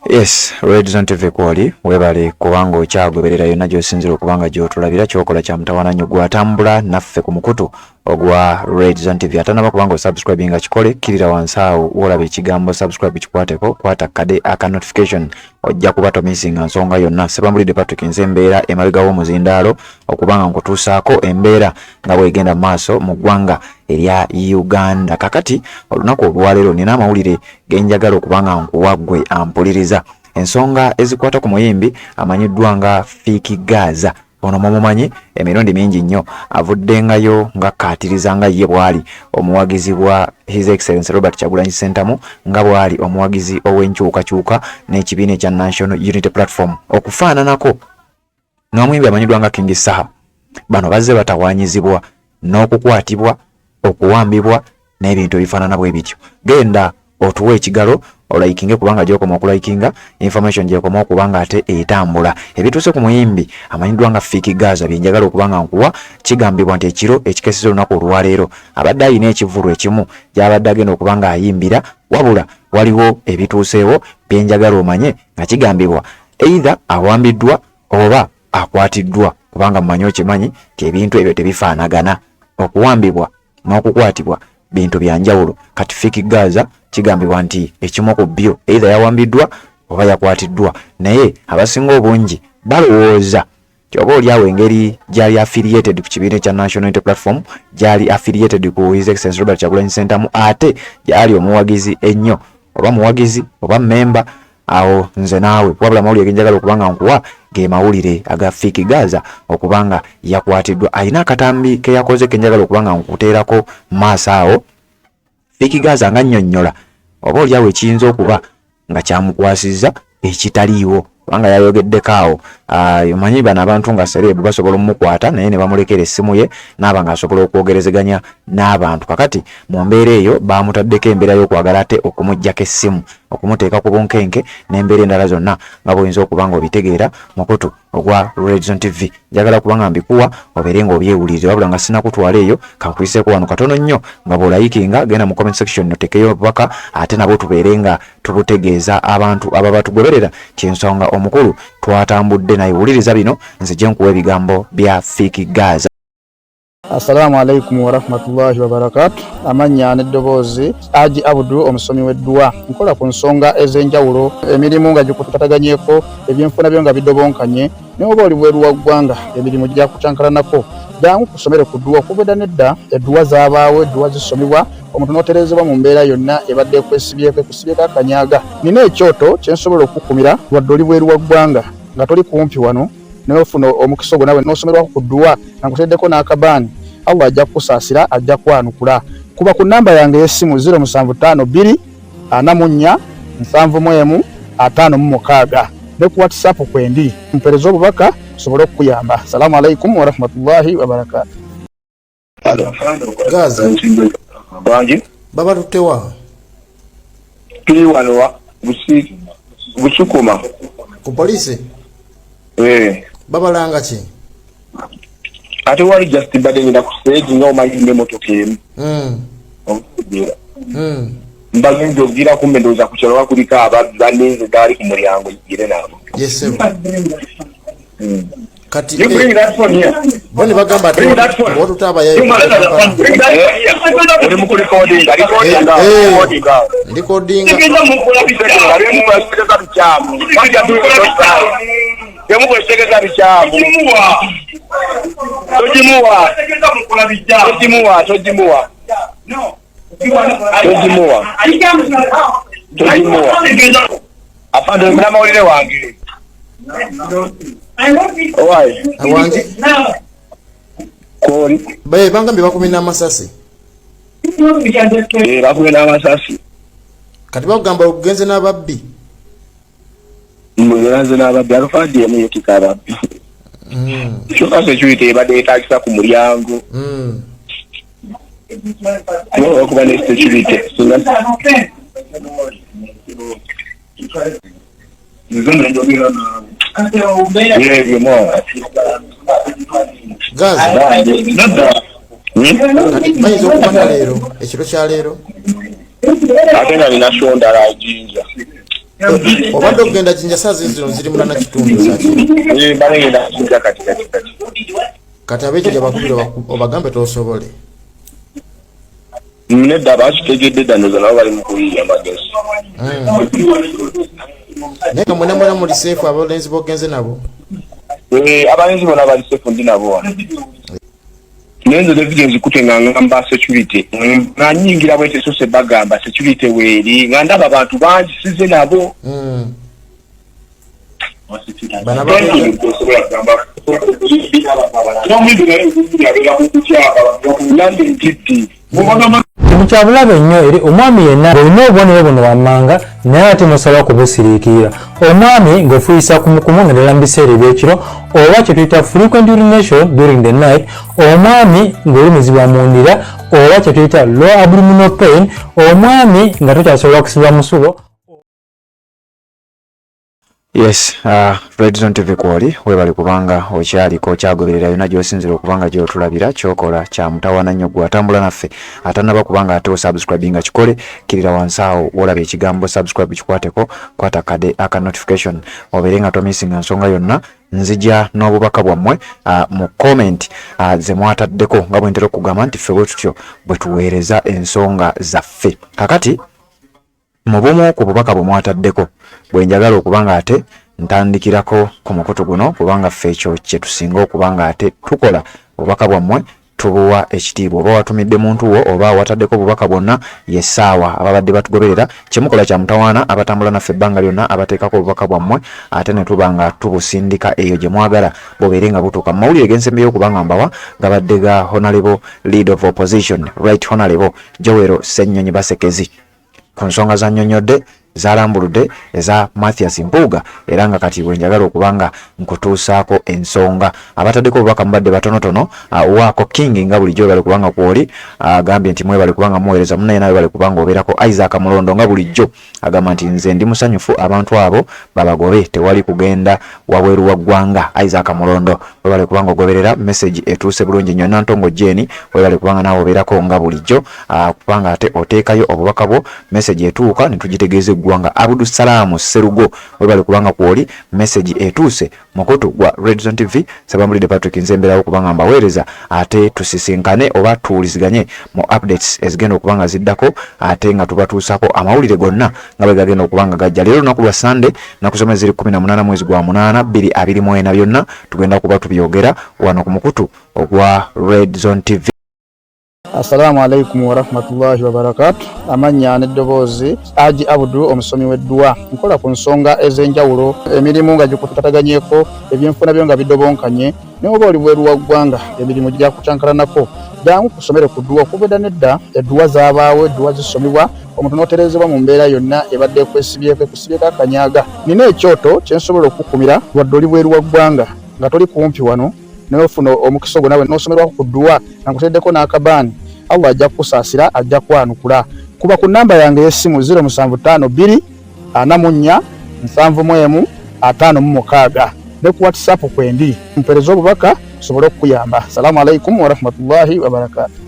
Yes, Red Zone TV kwali webale kubanga okyagoberera yonna gy'osinzira okubanga gy'otulabira kyokola kya mutawana nnyo gwatambula naffe ku mukutu ogwa Red Zone TV. Atanaba kubanga osubscribinga kikole kirira wansi awo wolaba ekigambo subscribe kikwateko kwata kade aka notification ojja kuba tomisinga nsonga yonna. Sebambulidde Patrick Nzembeera emabega w'omuzindaalo okubanga nkutuusaako embeera nga bwegenda maaso mu ggwanga erya Uganda. Kakati olunaku olwaleero nina amawulire genjagala okubanga nkuwaggwe ampuliriza. Ensonga ezikwata ku muyimbi amanyiddwa nga Fiki Gaza. Ono mumumanyi emirundi mingi nnyo avuddengayo nga kaatiriza nga ye bwali omuwagizi bwa His Excellency Robert Kyagulanyi Ssentamu nga bwali omuwagizi ow'enkyukakyuka n'ekibiina ekya National Unity Platform okufaananako n'omuyimbi amanyiddwa nga King Saha. Bano bazze batawaanyizibwa n'okukwatibwa okuwambibwa n'ebintu ebifaanana bwe bityo. Genda otuwe ekigalo olaikinge kubanga gy'okoma okulaikinga information gy'okoma okubanga ate etambula. Ebituuse ku muyimbi amanyiddwa nga Fiki Gaza bye njagala okubanga nkuwa kigambibwa nti ekiro ekikeseza olunaku olwaleero abadde alina ekivulu ekimu gy'abadde agenda okubanga ayimbira, wabula waliwo ebituuseewo bye njagala omanye nga kigambibwa either awambiddwa oba akwatiddwa, kubanga mumanyi okimanyi ti ebintu ebyo tebifaanagana. Okuwambibwa n'okukwatibwa bintu bya njawulo. Kati Fiki Gaza kigambibwa nti ekimu ku byo either yawambiddwa oba yakwatiddwa, naye abasinga obungi balowooza kyoba oliawo engeri gyali affiliated ku kibiina ekya National Unity Platform, gyali affiliated ku His Excellency Robert Kyagulanyi Ssentamu, ate gyali omuwagizi ennyo oba muwagizi oba memba. Awo nze naawe wabula mawulire genjagala okubanga nkuwa ge mawulire aga Fiki Gaza okubanga yakwatiddwa. Alina akatambi ke yakoze kenjagala okubanga nkuteerako maaso awo. Fiki Gaza nga nnyonnyola oba oliawo ekiyinza okuba nga kyamukwasizza ekitaliiwo kubanga yayogeddeko awo. Omanyi bano abantu nga serebu basobola omukwata naye ne bamulekera essimu ye n'aba ng'asobola okwogerezeganya n'abantu. Kakati mu mbeera eyo baamutaddeko embeera y'okwagala ate okumuggyako essimu, okumuteeka ku bunkenke n'embeera endala zonna nga bw'oyinza okuba nga obitegeera mukutu ogwa Red Zone TV. Njagala kubanga mbikuwa obeere nga obyewuliriza, wabula nga sinakutwala eyo kankuyiseeko wano katono nnyo nga bw'olayikinga genda mu comment section notekeyo obubaka ate nabo tubeere nga tubutegeeza abantu ababa tugoberera kyensonga omukulu twatambudde naye. Wuliriza bino nzije nkuwa ebigambo bya Fiki Gaza. Assalamu alaikum wa rahmatullahi wa barakatuh. Amanya n'eddoboozi Haji Abdu omusomi w'eddua. Nkola ku nsonga ez'enjawulo, emirimu nga gikutataganyeko, ebyenfuna byo nga bidobonkanye, ne oba oli bweru wa ggwanga emirimu gya kucankalanako. Jangu kusomere ku ddua okubeda nedda eddua zaabaawo, eddua zisomebwa omuntu n'oterezebwa mu mbeera yonna ebadde ekwesibyeko ekusibyeko akanyaaga. Nina ekyoto kye nsobola okukumira wadde oli bweru wa ggwanga nga toli kumpi wano n'ofuna omukisa ogwo nawe n'osomerwako ku ddua nga nkuteddeko n'akabaani. Allah ajja kukusaasira, ajja kwanukula. Kuba ku namba yange y'essimu 0752 44 71 56 ne ku WhatsApp kwendi mpereza obubaka sobole okukuyamba. Assalamu alaikum wa rahmatullahi wa barakatuh. Gaza banji baba tutewa tuli wano busukuma ku polisi baba langa ki ate wali just bade ngenda ku stage nga omanyi n'emmotoka emu mbagenze ogira kumbe ndowooza ku kyalo kuliko abanenze gaali ku mulyango yigire nabo. Yes kati you bring that phone here. Boni bagamba ati watu taba yayo uri mu recording recording ngenda mu kula biseka ari mu maseka bichamu bajja tukosa yemu kweshekeza bichamu tojimuwa afande mlama ulile wange Owai awanji koni bae bangambi bakumina amasasi bakumina amasasi kati bagamba ogenze n'ababbi mweranze n'ababbi alufadde mu yetikara kyokka security ebadde etaakisa ku mulyango okuba ne security Gaza bayiza okubanga leero ekiro kya leero ate nga nina shondala jinja obadde okugenda jinja saazi zino ziri mulana kitundu zaki balengenda jinja kati kati abekyo gyabakubira obagambe tosobole nedda bakitegedde danoza nabo bali mu kuyiya magezi naye nga mwena muli seefu abalenzi bogenze nabo abalenzi bona bali seefu ndi nabo nenzo evidence kute nga ngamba security nga nyingira bwete sose bagamba security weri nga ndaba abantu bangi size nabo bana Mukyabulabe nnyo eri omwami yenna olina obubonero buno wammanga naye ate nosaba kubusiriikirira omwami ng'ofuuyisa kumukumungerera mu biseera ebyekiro oba kye tuyita frequent urination during the night omwami ng'olumizibwa mu ndira oba kye tuyita low abdominal pain omwami nga tokyasobola kusibwa musulo. Yes, Red Zone TV kwoli webali kubanga okyaliko kyagoberera yonna gy'osinzira okubanga gy'otulabira kyokola kya mutawaana nnyo gwe atambula naffe atanaba kubanga ate subscribinga kikole kirira wansi awo w'olaba ekigambo subscribe kikwateko kwata kade aka notification obeere nga tomisinga nsonga yonna nzija n'obubaka bwammwe mu comment ze mwataddeko nga bwe ntera okugamba nti ffe bwe tutyo bwe tuweereza ensonga zaffe kakati mu bumu ku bubaka bwe mwataddeko bwe njagala okubanga ate ntandikirako ku mukutu guno kubanga ffe ekyo kye tusinga okubanga ate tukola obubaka bwammwe tubuwa ekitiibwa oba watumidde muntu wo oba wataddeko obubaka bwonna yessaawa ababadde batugoberera kyemukola kya mutawaana abatambula naffe ebbanga lyonna abateekako obubaka bwammwe ate ne tuba nga tubusindika eyo gye mwagala bobeere nga butuuka mu mawulire g'ensembeyo okubanga mbawa gabadde ga honorable lead of opposition right honorable Joel Ssenyonyi Basekezi ku nsonga za nnyonnyodde zalambuludde eza Mathias Mpuuga era nga kati bwe njagala okubanga nkutuusaako ensonga abataddeko obubaka mubadde batonotono waako King nga bulijjo bali kubanga kwoli agambye nti mwebale kubanga muweereza munnaye nawe bali kubanga obeerako Isaac Mulondo nga bulijjo agamba nti nze ndi musanyufu abantu abo babagobe tewali kugenda wabweru wa ggwanga Isaac Mulondo webale kubanga ogoberera message etuuse bulungi nnyo Nantongo Jeni webale kubanga nawe obeerako nga bulijjo kubanga ate oteekayo obubaka bwo message etuuka ne tugitegeeza eggwanga Abdul Salamu Serugo webale kubanga kwoli message etuuse mukutu gwa Red Zone TV Sabambulide Patrick Nzemberawo kubanga mbaweereza ate tusisinkane oba tuwuliziganye mu updates ezigenda okubanga ziddako ate nga tubatuusako amawulire gonna nga bwe gagenda okubanga gajja leero lunaku lwa Sunday nakusoma ziri 18 mwezi gwa 8 2024 byonna tugenda kuba tubyogera wano ku mukutu ogwa Red Zone TV. Assalamu alaikum wa rahmatullahi wa barakatuh. Amanya n'eddoboozi Haji Abdu omusomi w'eddua nkola ku nsonga ez'enjawulo emirimu nga gikutataganyeko ebyenfuna byo nga bidobonkanye ne oba oli bweru wa ggwanga emirimu gya kucankalanako jangu kusomere ku ddua okubeda nedda eddua zaabaawo eddua zisomibwa omuntu n'oterezebwa mu mbeera yonna ebadde ekwesibyeko ekusibyeko akanyaga nina ekyoto kyensobola okukumira wadde oli bweru wa ggwanga nga toli kumpi wano n'ofuna omukisa ogwo nawe n'osomerwako ku ddua nankuteddeko n'akabaani Allah ajja kusaasira ajja kwanukula kuba ku namba yange y'essimu 0752 44 71 56 ne ku WhatsApp kwendi mpereza obubaka sobole okuyamba. Assalamu alaikum wa rahmatullahi wa barakatuh.